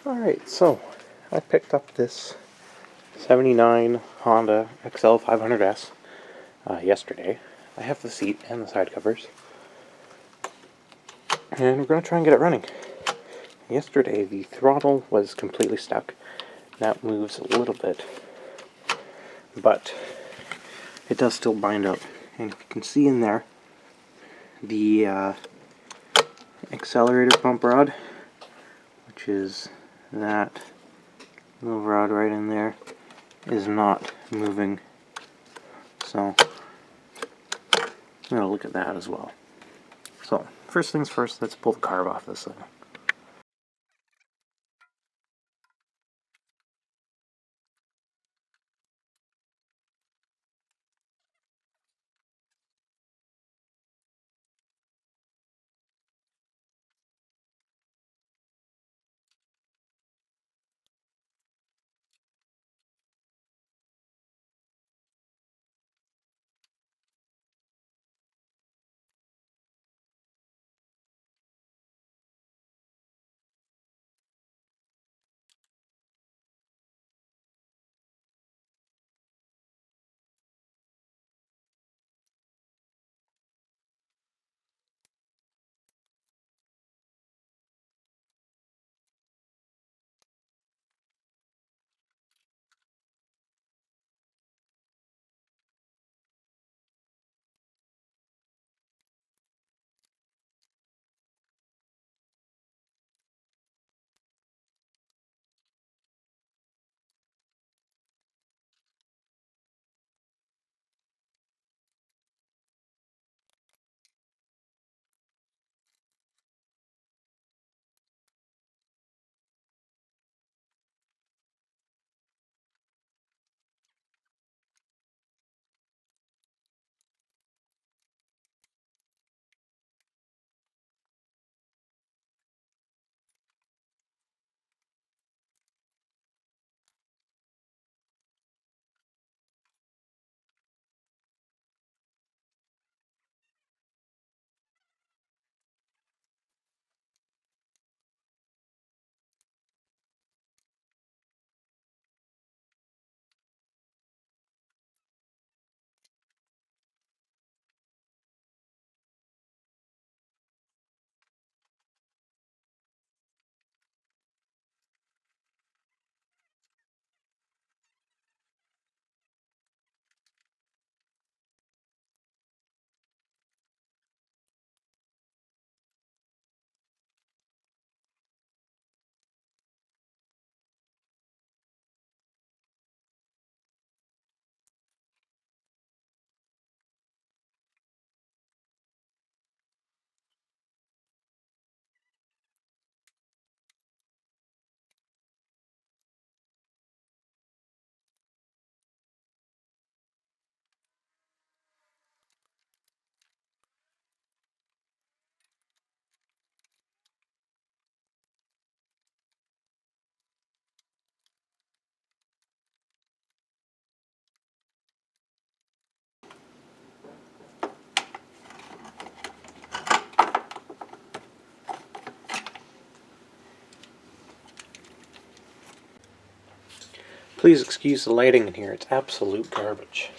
Alright, so I picked up this 79 Honda XL500s yesterday. I have the seat and the side covers, and we're going to try and get it running. Yesterday the throttle was completely stuck. That moves a little bit, but it does still bind up. And if you can see in there, the accelerator pump rod, which is that little rod right in there, is not moving. So I'm going to look at that as well. So first things first, let's pull the carb off this thing. Please excuse the lighting in here, it's absolute garbage.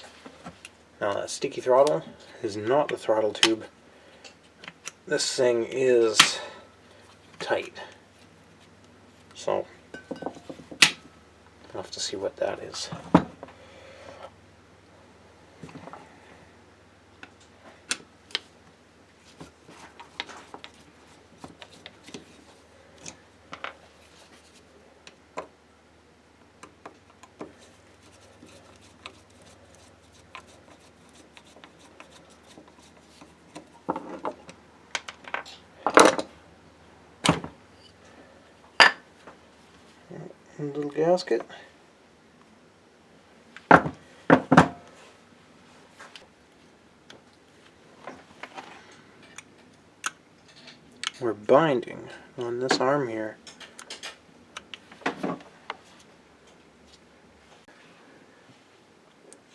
Now that sticky throttle is not the throttle tube. This thing is tight. So I'll have to see what that is. Little gasket. We're binding on this arm here.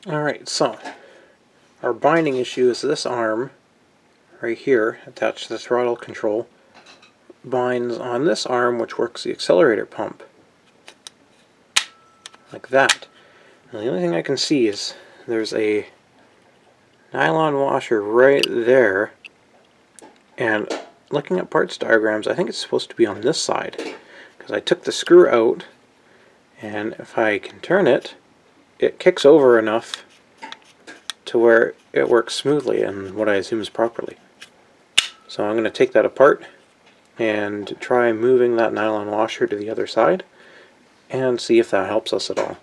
Alright, so our binding issue is this arm right here attached to the throttle control binds on this arm, which works the accelerator pump. Like that. And the only thing I can see is there's a nylon washer right there, and looking at parts diagrams, I think it's supposed to be on this side, because I took the screw out, and if I can turn it, it kicks over enough to where it works smoothly and what I assume is properly. So I'm going to take that apart and try moving that nylon washer to the other side and see if that helps us at all.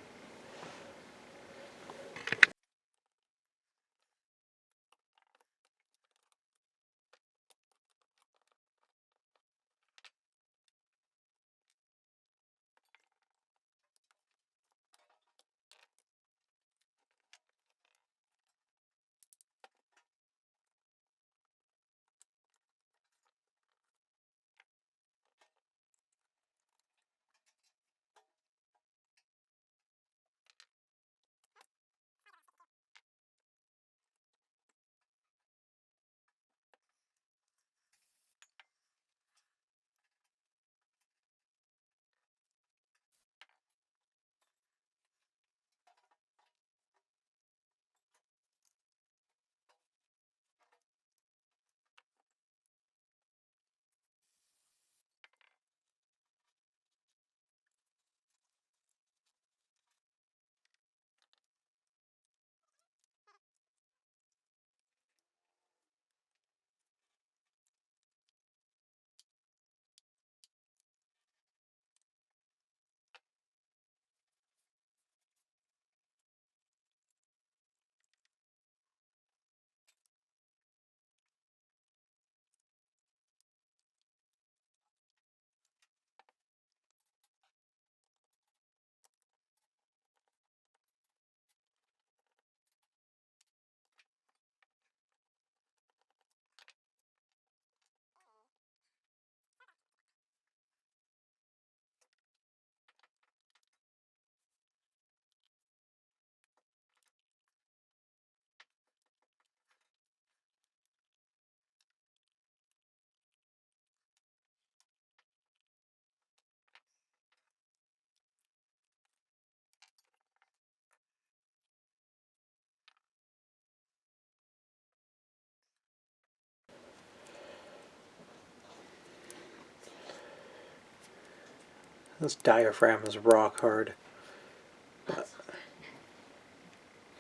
This diaphragm is rock hard.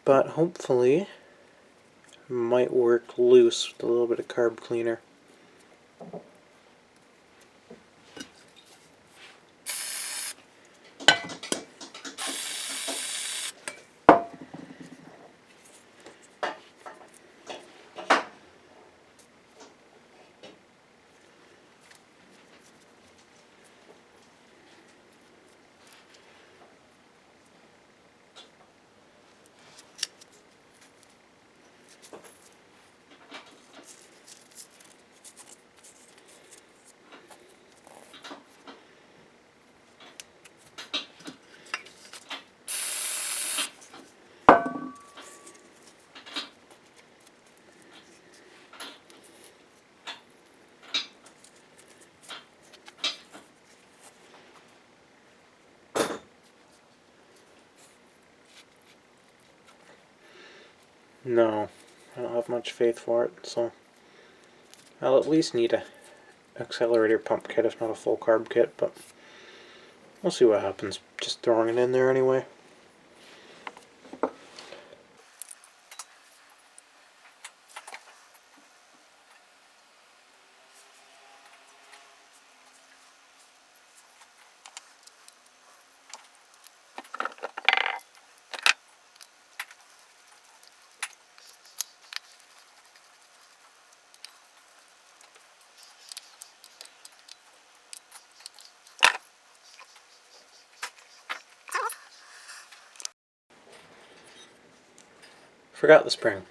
But hopefully might work loose with a little bit of carb cleaner. No, I don't have much faith for it, so I'll at least need a accelerator pump kit, if not a full carb kit, but we'll see what happens. Just throwing it in there anyway. Forgot the spring.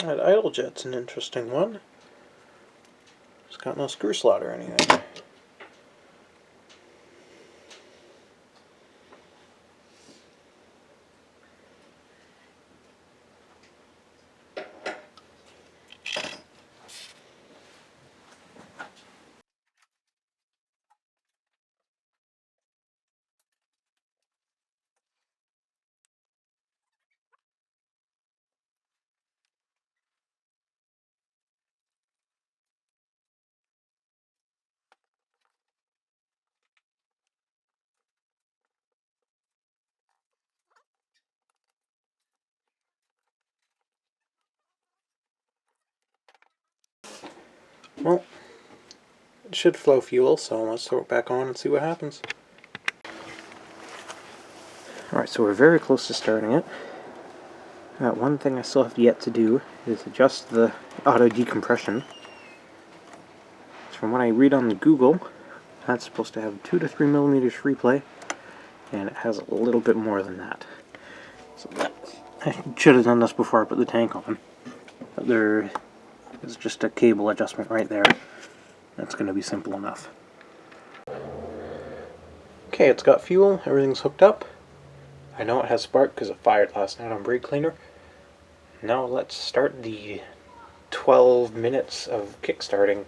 That idle jet's an interesting one. It's got no screw slot or anything. Well, it should flow fuel, so let's throw it back on and see what happens. Alright, so we're very close to starting it. One thing I still have yet to do is adjust the auto decompression. From what I read on Google, that's supposed to have 2 to 3 millimeters free play, and it has a little bit more than that. So I should have done this before I put the tank on. But there is just a cable adjustment right there. That's going to be simple enough. Okay, it's got fuel, everything's hooked up. I know it has spark because it fired last night on brake cleaner. Now let's start the 12 minutes of kickstarting.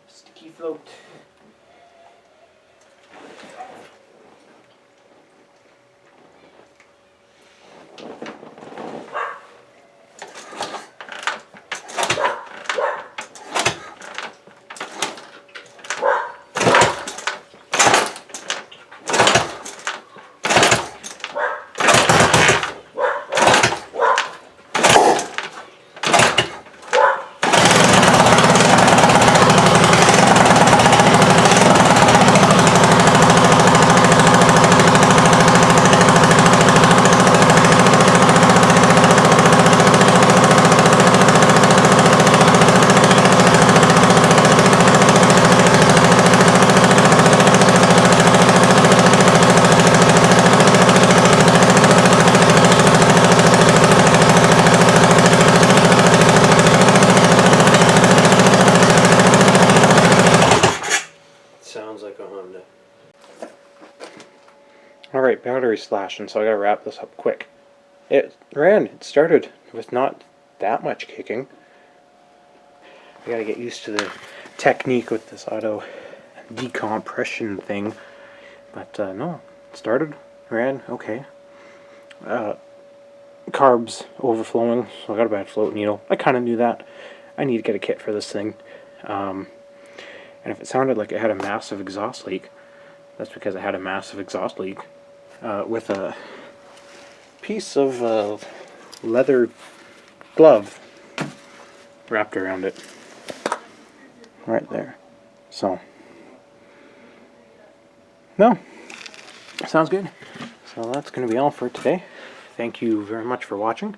Sticky float. Sounds like a Honda. Alright, battery's slashing, so I gotta wrap this up quick. It started with not that much kicking. I gotta get used to the technique with this auto decompression thing. But no, it started, ran, okay. Carbs overflowing, so I got a bad float needle. I kind of knew that. I need to get a kit for this thing. And if it sounded like it had a massive exhaust leak, that's because it had a massive exhaust leak with a piece of leather glove wrapped around it. Right there. So, no, sounds good. So that's going to be all for today. Thank you very much for watching.